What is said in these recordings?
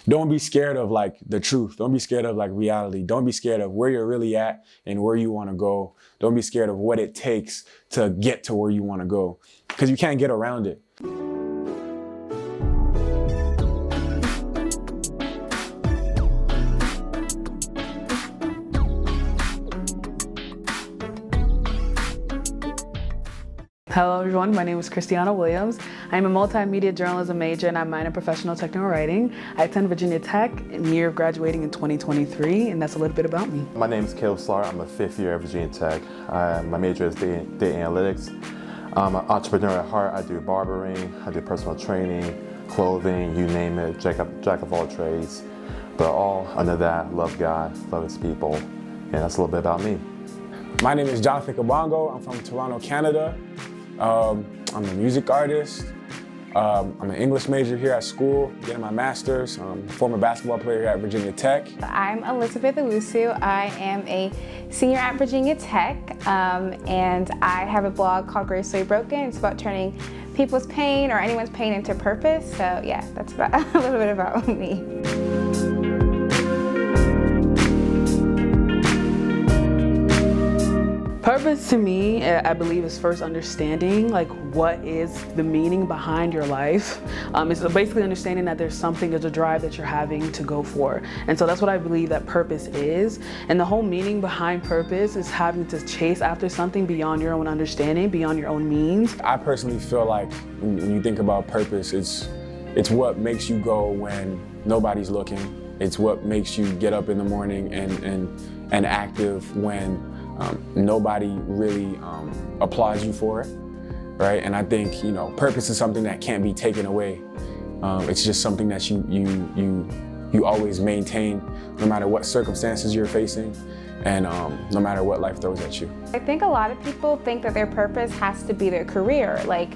don't be scared of like the truth. Don't be scared of like reality. Don't be scared of where you're really at and where you want to go. Don't be scared of what it takes to get to where you want to go, because you can't get around it. Hello everyone, my name is Christeana Williams. I'm a multimedia journalism major and I minor in professional technical writing. I attend Virginia Tech in the year of graduating in 2023, and that's a little bit about me. My name is Kixils. I'm a fifth year at Virginia Tech. My major is data analytics. I'm an entrepreneur at heart. I do barbering, I do personal training, clothing, you name it, jack of all trades. But all under that, love God, love His people, and that's a little bit about me. My name is Jon Kabongo. I'm from Toronto, Canada. I'm a music artist. I'm an English major here at school, getting my master's. I'm a former basketball player here at Virginia Tech. I'm Elizabeth Owusu. I am a senior at Virginia Tech, and I have a blog called Gracefully Broken. It's about turning people's pain or anyone's pain into purpose. So yeah, that's about a little bit about me. Purpose to me, I believe, is first understanding like what is the meaning behind your life. It's basically understanding that there's a drive that you're having to go for. And so that's what I believe that purpose is. And the whole meaning behind purpose is having to chase after something beyond your own understanding, beyond your own means. I personally feel like when you think about purpose, it's what makes you go when nobody's looking. It's what makes you get up in the morning and active when nobody really applauds you for it, right? And I think, purpose is something that can't be taken away. It's just something that you always maintain, no matter what circumstances you're facing, and no matter what life throws at you. I think a lot of people think that their purpose has to be their career. Like,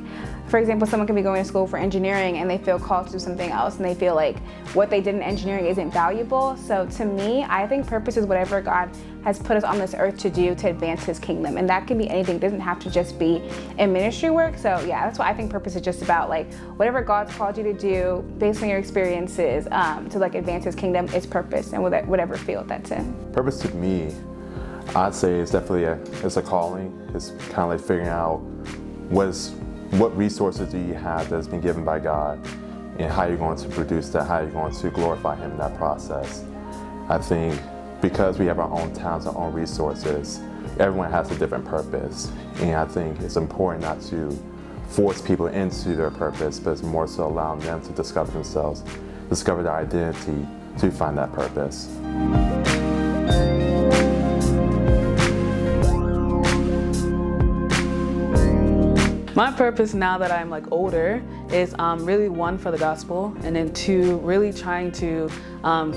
for example, someone can be going to school for engineering and they feel called to do something else and they feel like what they did in engineering isn't valuable. So to me, I think purpose is whatever God has put us on this earth to do to advance His kingdom. And that can be anything. It doesn't have to just be in ministry work. So yeah, that's what I think purpose is just about. Like whatever God's called you to do based on your experiences to like advance His kingdom is purpose, and whatever field that's in. Purpose to me, I'd say it's definitely it's a calling. It's kind of like figuring out what resources do you have that's been given by God, and how you're going to produce that, how you're going to glorify Him in that process. I think because we have our own talents, our own resources, everyone has a different purpose. And I think it's important not to force people into their purpose, but it's more so allowing them to discover themselves, discover their identity to find that purpose. My purpose now that I'm like older is really one, for the gospel, and then two, really trying to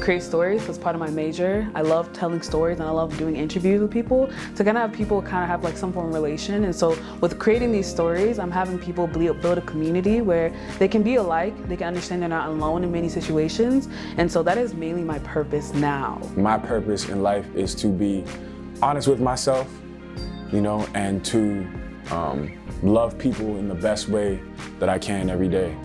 create stories as part of my major. I love telling stories and I love doing interviews with people to kind of have people kind of have like some form of relation. And so with creating these stories, I'm having people build a community where they can be alike, they can understand they're not alone in many situations. And so that is mainly my purpose now. My purpose in life is to be honest with myself, and to love people in the best way that I can every day.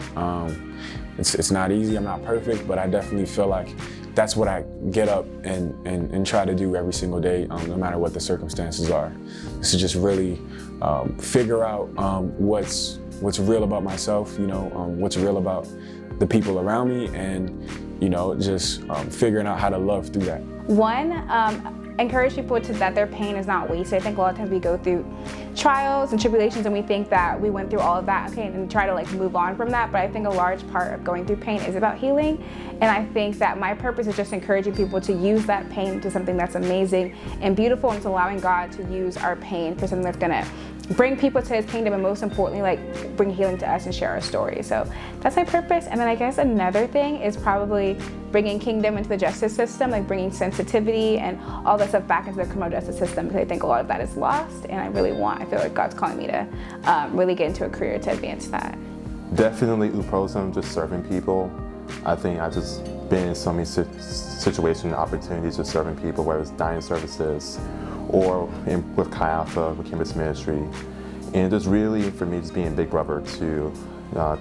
It's not easy, I'm not perfect, but I definitely feel like that's what I get up and try to do every single day, no matter what the circumstances are. Is to just really figure out what's real about myself, what's real about the people around me, and just figuring out how to love through that. One, encourage people that their pain is not wasted. I think a lot of times we go through trials and tribulations and we think that we went through all of that, and try to like move on from that. But I think a large part of going through pain is about healing. And I think that my purpose is just encouraging people to use that pain to something that's amazing and beautiful, and it's allowing God to use our pain for something that's gonna bring people to His kingdom, and most importantly, like bring healing to us and share our story. So that's my purpose. And then I guess another thing is probably bringing kingdom into the justice system, like bringing sensitivity and all that stuff back into the criminal justice system, because I think a lot of that is lost, and I feel like God's calling me to really get into a career to advance that. Definitely Uprosum, just serving people. I think I've just been in so many situations and opportunities just serving people, whether it's dining services or with Chi Alpha, with campus ministry. And just really, for me, just being a big brother to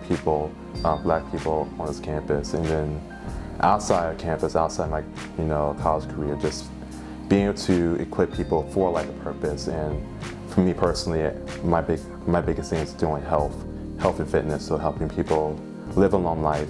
people, Black people on this campus. And then outside of campus, outside my college career, just being able to equip people for like a purpose. And for me personally, my biggest thing is doing health and fitness, so helping people live a long life.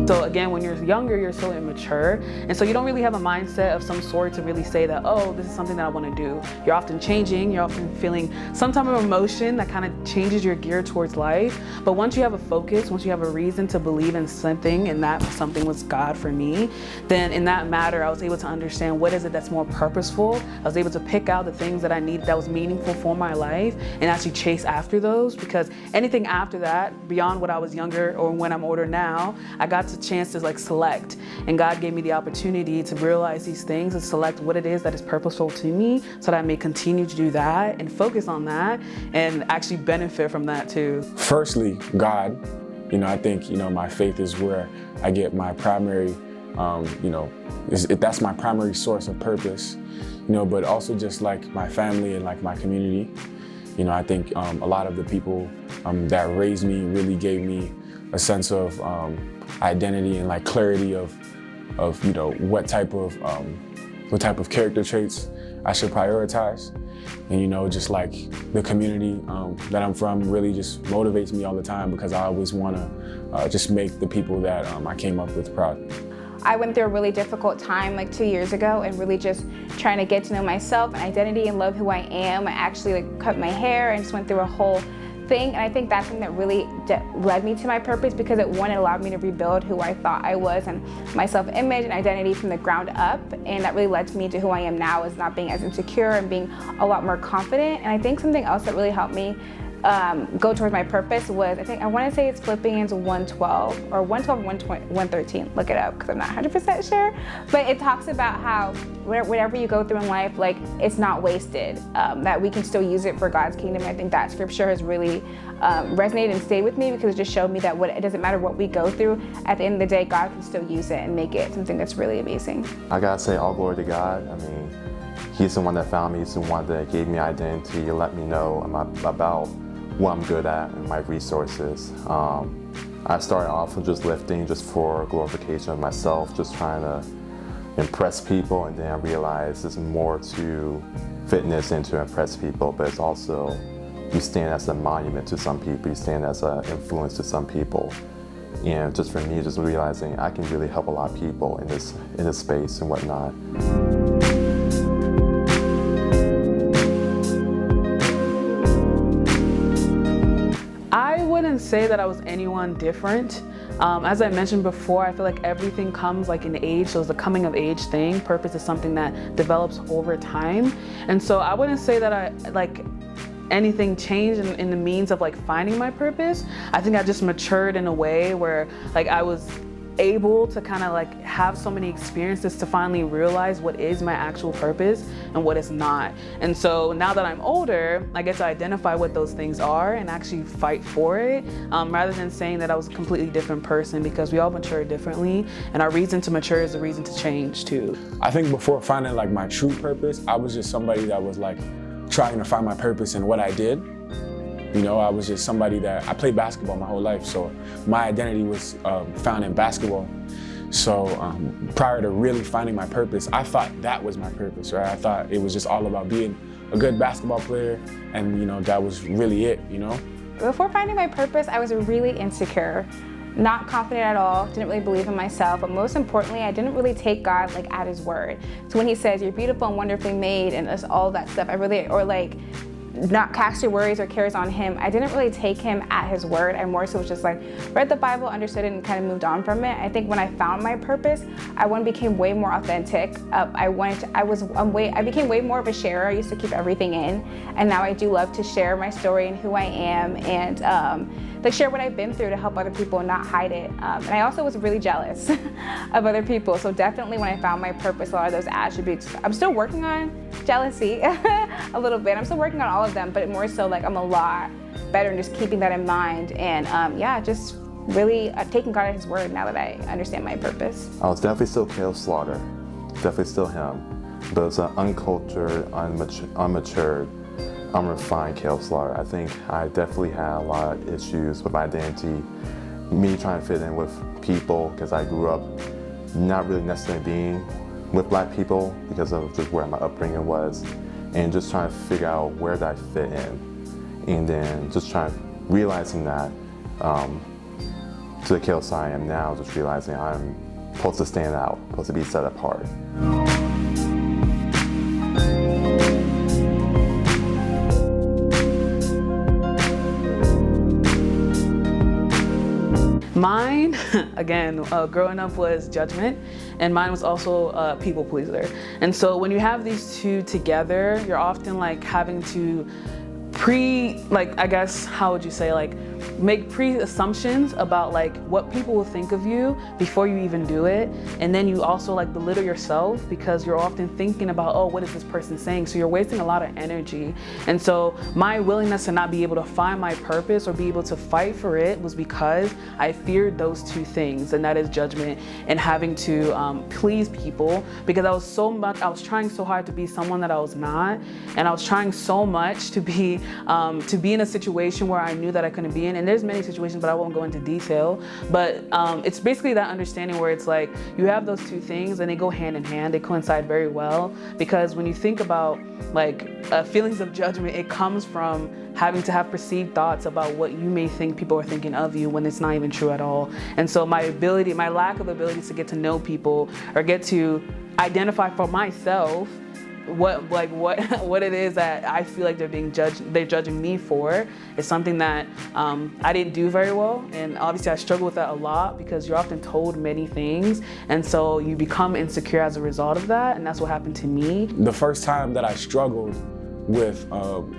So again, when you're younger, you're so immature, and so you don't really have a mindset of some sort to really say that, oh, this is something that I want to do. You're often changing, you're often feeling some type of emotion that kind of changes your gear towards life. But once you have a focus, once you have a reason to believe in something, and that something was God for me, then in that matter, I was able to understand what is it that's more purposeful. I was able to pick out the things that I needed that was meaningful for my life and actually chase after those, because anything after that, beyond what I was younger or when I'm older now, I got a chance to like select, and God gave me the opportunity to realize these things and select what it is that is purposeful to me, so that I may continue to do that and focus on that and actually benefit from that too. Firstly, God. I think my faith is where I get my primary, that's my primary source of purpose. But also just like my family and like my community. I think a lot of the people that raised me really gave me a sense of identity and like clarity of what type of character traits I should prioritize. And just like the community that I'm from really just motivates me all the time, because I always want to just make the people that I came up with proud. I went through a really difficult time like 2 years ago, and really just trying to get to know myself and identity and love who I am. I actually cut my hair and just went through a whole thing, and I think that's something that really led me to my purpose, because it allowed me to rebuild who I thought I was and my self-image and identity from the ground up, and that really led me to who I am now, is not being as insecure and being a lot more confident. And I think something else that really helped me go towards my purpose was, I want to say it's Philippians 1:12 or 1:13. Look it up because I'm not 100% sure. But it talks about how whatever you go through in life, like, it's not wasted, that we can still use it for God's kingdom. I think that scripture has really resonated and stayed with me, because it just showed me that it doesn't matter what we go through, at the end of the day, God can still use it and make it something that's really amazing. I gotta say, all glory to God. I mean, He's the one that found me. He's the one that gave me identity. He let me know about what I'm good at and my resources. I started off with just lifting just for glorification of myself, just trying to impress people, and then I realized there's more to fitness and to impress people, but it's also, you stand as a monument to some people, you stand as an influence to some people. And just for me, just realizing I can really help a lot of people in this space and whatnot. I wouldn't say that I was anyone different. As I mentioned before, I feel like everything comes like in age, so it's a coming of age thing. Purpose is something that develops over time. And so I wouldn't say that anything changed in the means of like finding my purpose. I think I just matured in a way where like I was able to kind of like have so many experiences to finally realize what is my actual purpose and what is not. And so now that I'm older, I get to identify what those things are and actually fight for it, rather than saying that I was a completely different person, because we all mature differently, and our reason to mature is a reason to change too. I think before finding like my true purpose, I was just somebody that was like trying to find my purpose in what I did. I was just somebody that, I played basketball my whole life, so my identity was found in basketball. So prior to really finding my purpose, I thought that was my purpose, right? I thought it was just all about being a good basketball player, and that was really it, Before finding my purpose, I was really insecure, not confident at all, didn't really believe in myself, but most importantly, I didn't really take God like at His word. So when He says, "You're beautiful and wonderfully made," and all that stuff, not cast your worries or cares on Him, I didn't really take Him at His word. I more so was just like read the Bible, understood it, and kind of moved on from it. I think when I found my purpose, I became way more authentic. I became way more of a sharer. I used to keep everything in, and now I do love to share my story and who I am, and share what I've been through to help other people and not hide it. And I also was really jealous of other people. So definitely when I found my purpose, a lot of those attributes, I'm still working on jealousy a little bit. I'm still working on all of them, but more so like I'm a lot better in just keeping that in mind. And just really taking God at His word now that I understand my purpose. I was definitely still Caleb Slaughter, definitely still him. but it's an uncultured, unmatured, unrefined Kixils. I think I definitely had a lot of issues with my identity, me trying to fit in with people, because I grew up not really necessarily being with Black people because of just where my upbringing was, and just trying to figure out where did I fit in, and then just realizing that to the Kixils I am now, just realizing I'm supposed to stand out, supposed to be set apart. Mine, again, growing up was judgment, and mine was also a people pleaser. And so when you have these two together, you're often like having to I guess, how would you say, like, make pre-assumptions about like what people will think of you before you even do it. And then you also like belittle yourself because you're often thinking about, oh, what is this person saying? So you're wasting a lot of energy. And so my willingness to not be able to find my purpose or be able to fight for it was because I feared those two things, and that is judgment and having to please people, because I was trying so hard to be someone that I was not, and I was trying so much to be in a situation where I knew that I couldn't be in. And there's many situations, but I won't go into detail. But it's basically that understanding where it's like you have those two things and they go hand in hand. They coincide very well, because when you think about like feelings of judgment, it comes from having to have perceived thoughts about what you may think people are thinking of you when it's not even true at all. And so my lack of ability to get to know people or get to identify for myself what it is that I feel like they're judging me for is something that I didn't do very well. And obviously I struggle with that a lot because you're often told many things, and so you become insecure as a result of that, and that's what happened to me. The first time that I struggled with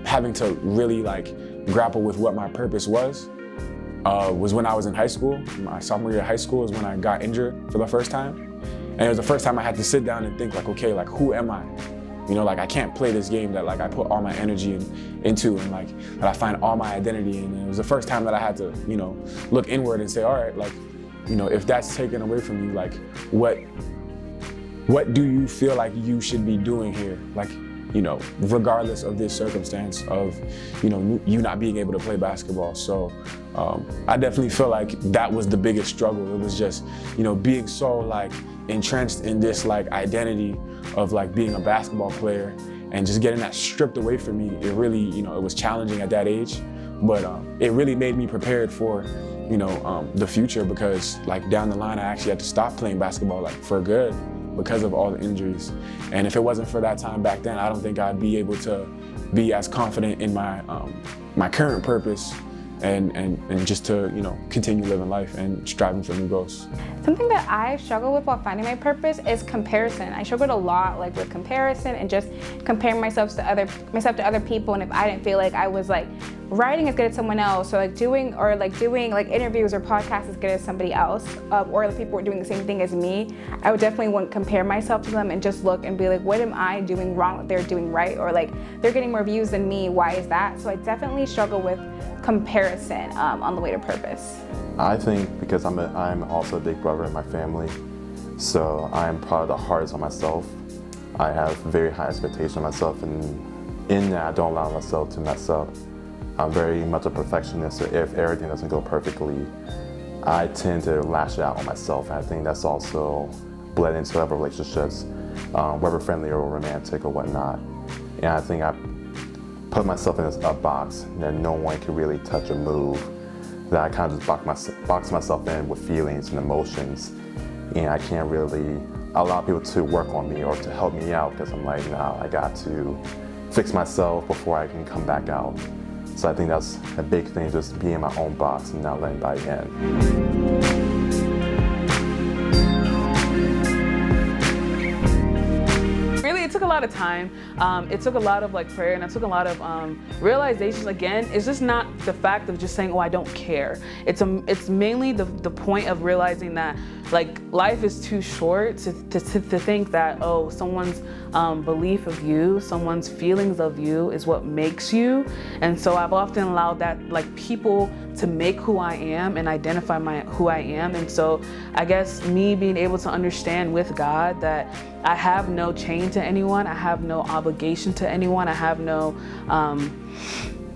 having to really like grapple with what my purpose was when I was in high school. My sophomore year of high school is when I got injured for the first time. And it was the first time I had to sit down and think like, okay, like who am I? You know, like I can't play this game that like I put all my energy into and like that I find all my identity in. And it was the first time that I had to, you know, look inward and say, all right, like, you know, if that's taken away from you, like what do you feel like you should be doing here? Like, you know, regardless of this circumstance of, you know, you not being able to play basketball. So I definitely feel like that was the biggest struggle. It was just, you know, being so like entrenched in this like identity of like being a basketball player and just getting that stripped away from me. It really, you know, it was challenging at that age, but it really made me prepared for, you know, the future, because like down the line I actually had to stop playing basketball like for good because of all the injuries. And if it wasn't for that time back then, I don't think I'd be able to be as confident in my my current purpose and just to, you know, continue living life and striving for new goals. Something that I struggle with while finding my purpose is comparison. I struggled a lot like with comparison and just comparing myself to other people, and if I didn't feel like I was like writing as good as someone else, or like doing interviews or podcasts as good as somebody else, or the people were doing the same thing as me, I would definitely want to compare myself to them and just look and be like, what am I doing wrong that they're doing right? Or like, they're getting more views than me, why is that? So I definitely struggle with comparison on the way to purpose. I think because I'm also a big brother in my family, so I'm probably the hardest on myself. I have very high expectations of myself, and in that I don't allow myself to mess up. I'm very much a perfectionist, so if everything doesn't go perfectly, I tend to lash out on myself. And I think that's also bled into other relationships, whether friendly or romantic or whatnot. And I think I put myself in a box that no one can really touch or move, that I kind of just box myself in with feelings and emotions, and I can't really allow people to work on me or to help me out, because I'm like, nah, I got to fix myself before I can come back out. So I think that's a big thing, just being in my own box and not letting anybody in. It took a lot of time. It took a lot of like prayer, and it took a lot of realizations. Again, it's just not the fact of just saying, oh, I don't care. It's mainly the point of realizing that like life is too short to think that, oh, someone's belief of you, someone's feelings of you is what makes you. And so I've often allowed that like people to make who I am and identify who I am. And so I guess me being able to understand with God that I have no chain to anyone, anyone. I have no obligation to anyone. I have no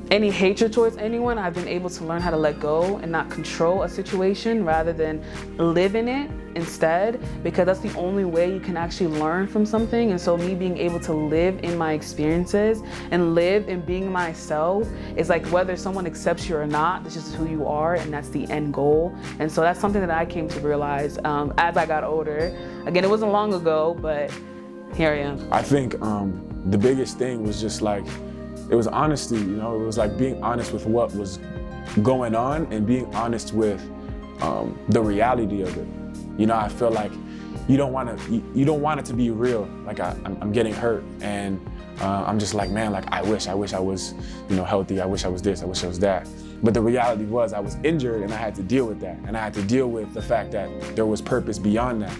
any hatred towards anyone. I've been able to learn how to let go and not control a situation rather than live in it instead, because that's the only way you can actually learn from something. And so me being able to live in my experiences and live in being myself is like, whether someone accepts you or not, this is who you are, and that's the end goal. And so that's something that I came to realize as I got older. Again, it wasn't long ago, but here I am. I think the biggest thing was just like, it was honesty, you know? It was like being honest with what was going on and being honest with the reality of it. You know, I feel like you don't want it to be real. Like I'm getting hurt, and I'm just like, man, like I wish I was, you know, healthy. I wish I was this, I wish I was that. But the reality was I was injured, and I had to deal with that. And I had to deal with the fact that there was purpose beyond that,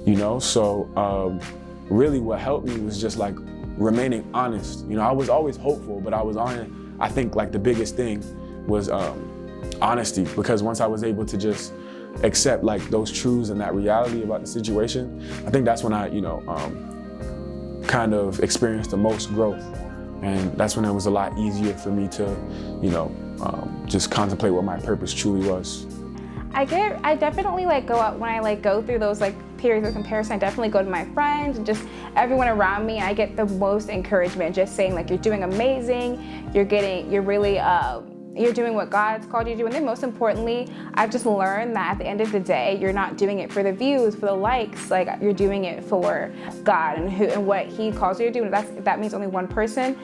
you know? So really what helped me was just like remaining honest. You know, I was always hopeful, but I think like the biggest thing was honesty, because once I was able to just accept like those truths and that reality about the situation, I think that's when I, you know, kind of experienced the most growth. And that's when it was a lot easier for me to, you know, just contemplate what my purpose truly was. I definitely like go out when I like go through those like periods of comparison. I definitely go to my friends and just everyone around me. I get the most encouragement, just saying like, you're doing amazing. You're doing what God's called you to do. And then most importantly, I've just learned that at the end of the day, you're not doing it for the views, for the likes. Like, you're doing it for God and what He calls you to do. And that means only one person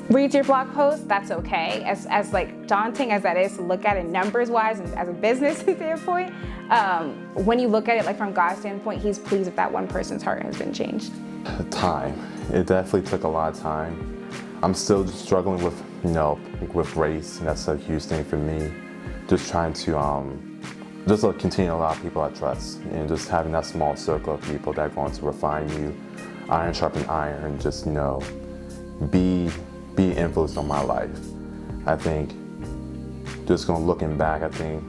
reads your blog post, that's okay. As like daunting as that is to look at it numbers wise and as a business standpoint, when you look at it like from God's standpoint, He's pleased if that one person's heart has been changed. Time. It definitely took a lot of time. I'm still struggling with, you know, with race, and that's a huge thing for me. Just trying to just continue to allow people I trust, and just having that small circle of people that are going to refine you, iron sharpen iron, just, you know, be influenced on my life. I think just looking back, I think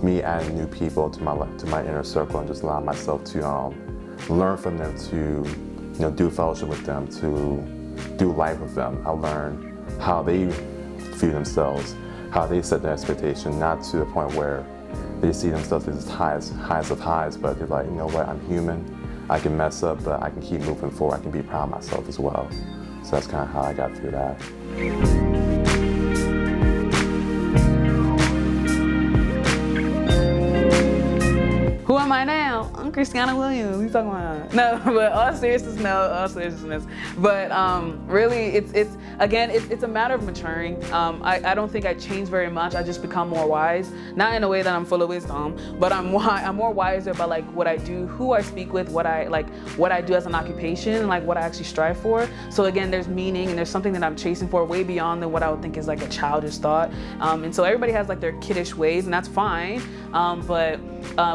me adding new people to my inner circle and just allow myself to learn from them, to, you know, do fellowship with them, to do life with them. I learned how they view themselves, how they set their expectation, not to the point where they see themselves as highs of highs, but they're like, you know what, I'm human, I can mess up, but I can keep moving forward, I can be proud of myself as well. So that's kind of how I got through that. Who am I now? I'm Christeana Williams. What you talking about? No, but all seriousness. But really, it's a matter of maturing. I don't think I changed very much. I just become more wise. Not in a way that I'm full of wisdom, but I'm more wiser about like what I do, who I speak with, what I do as an occupation, and like what I actually strive for. So again, there's meaning and there's something that I'm chasing for way beyond than what I would think is like a childish thought. And so everybody has like their kiddish ways, and that's fine. But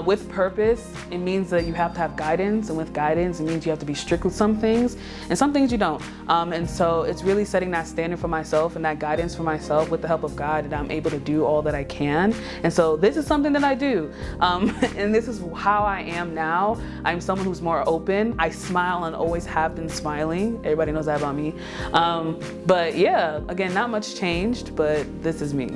with purpose, it means that you have to have guidance, and with guidance, it means you have to be strict with some things, and some things you don't. And so it's really setting that standard for myself and that guidance for myself with the help of God, that I'm able to do all that I can. And so this is something that I do, and this is how I am now. I'm someone who's more open. I smile and always have been smiling. Everybody knows that about me. But yeah, again, not much changed, but this is me.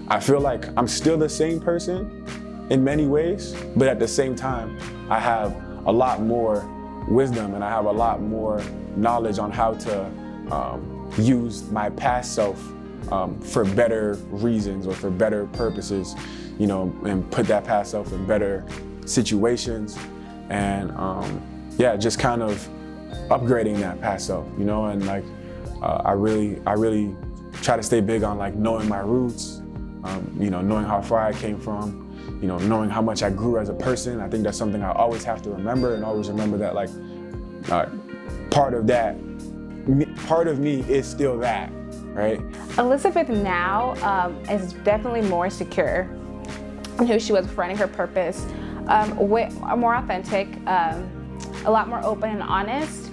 I feel like I'm still the same person in many ways, but at the same time, I have a lot more wisdom and I have a lot more knowledge on how to use my past self for better reasons or for better purposes, you know, and put that past self in better situations, and yeah, just kind of upgrading that past self, you know, and like I really try to stay big on like knowing my roots, you know, knowing how far I came from, you know, knowing how much I grew as a person. I think that's something I always have to remember, and always remember that like part of me is still that, right? Elizabeth now is definitely more secure in who she was, finding her purpose, more authentic, a lot more open and honest.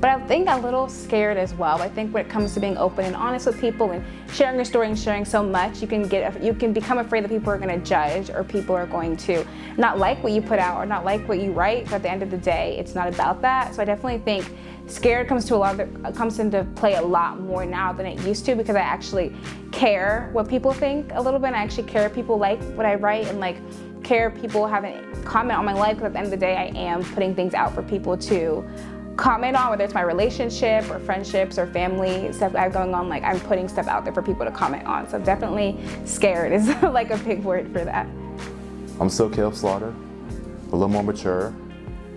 But I think a little scared as well. I think when it comes to being open and honest with people and sharing your story and sharing so much, you can become afraid that people are going to judge, or people are going to not like what you put out or not like what you write. But at the end of the day, it's not about that. So I definitely think scared comes into play a lot more now than it used to, because I actually care what people think a little bit. I actually care if people like what I write, and like care if people have a comment on my life, because at the end of the day, I am putting things out for people to comment on, whether it's my relationship or friendships or family stuff I have going on. Like, I'm putting stuff out there for people to comment on. So definitely scared is like a big word for that. I'm still Caleb Slaughter, a little more mature,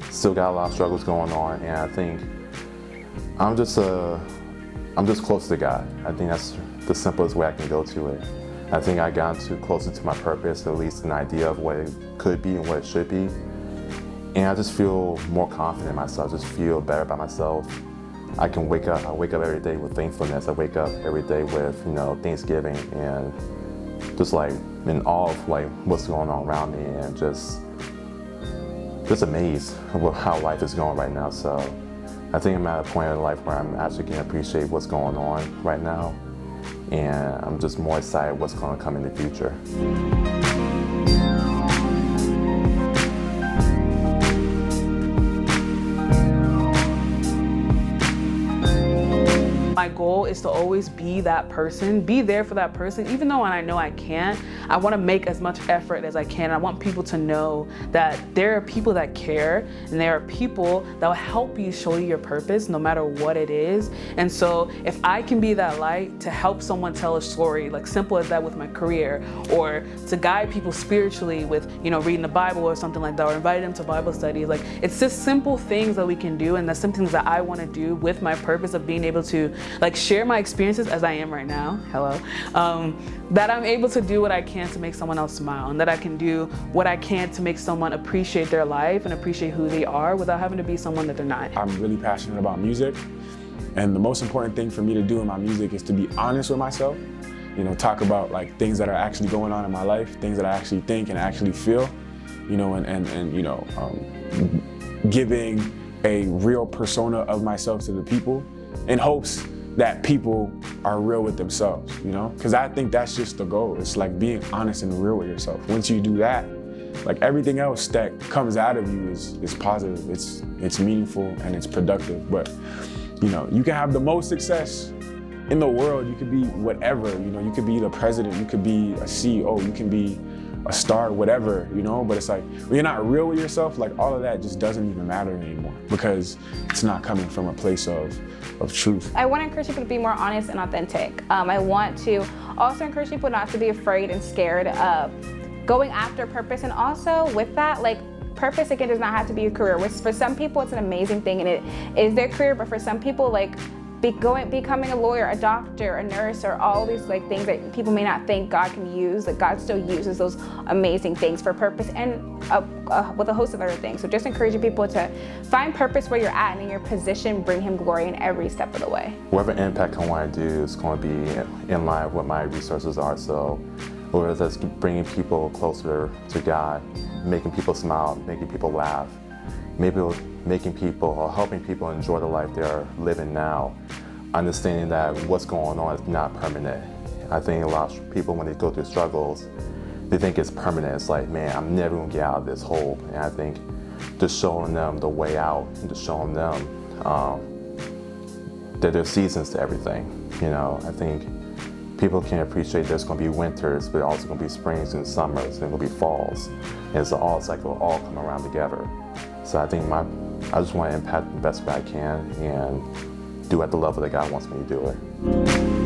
still got a lot of struggles going on, and I think I'm just close to God. I think that's the simplest way I can go to it. I think I got closer to my purpose, at least an idea of what it could be and what it should be. And I just feel more confident in myself, just feel better about myself. I wake up every day with thankfulness. I wake up every day with, Thanksgiving, and just like in awe of like what's going on around me, and just amazed with how life is going right now. So I think I'm at a point in life where I'm actually can appreciate what's going on right now, and I'm just more excited what's going to come in the future. My goal is to always be that person, be there for that person, even though I know I can't. I want to make as much effort as I can. I want people to know that there are people that care, and there are people that will help you show you your purpose no matter what it is. And so if I can be that light to help someone tell a story, like simple as that with my career, or to guide people spiritually with, reading the Bible or something like that, or invite them to Bible studies, like it's just simple things that we can do, and that's some things that I want to do with my purpose of being able to like share my experiences as I am right now, that I'm able to do what I can to make someone else smile, and that I can do what I can to make someone appreciate their life and appreciate who they are without having to be someone that they're not. I'm really passionate about music, and the most important thing for me to do in my music is to be honest with myself, talk about like things that are actually going on in my life, things that I actually think and actually feel, giving a real persona of myself to the people in hopes that people are real with themselves, because I think that's just the goal. It's like being honest and real with yourself. Once you do that, like everything else that comes out of you is positive, it's meaningful, and it's productive. But you can have the most success in the world, you could be whatever, you could be the president, you could be a CEO, you can be a star, whatever, but it's like when you're not real with yourself, like all of that just doesn't even matter anymore, because it's not coming from a place of truth. I want to encourage people to be more honest and authentic. I want to also encourage people not to be afraid and scared of going after purpose, and also with that, like purpose again does not have to be a career. For some people it's an amazing thing and it is their career, but for some people, like becoming a lawyer, a doctor, a nurse, or all these like things that people may not think God can use, that God still uses those amazing things for purpose, and with a host of other things. So just encouraging people to find purpose where you're at, and in your position, bring Him glory in every step of the way. Whatever impact I want to do is going to be in line with what my resources are. So whether that's bringing people closer to God, making people smile, making people laugh, maybe making people or helping people enjoy the life they're living now, understanding that what's going on is not permanent. I think a lot of people, when they go through struggles, they think it's permanent. It's like, man, I'm never gonna get out of this hole. And I think just showing them the way out, and just showing them that there's seasons to everything. I think people can appreciate there's gonna be winters, but also gonna be springs and summers, and gonna be falls. And it's will all come around together. So I think I just want to impact the best way I can, and do at the level that God wants me to do it.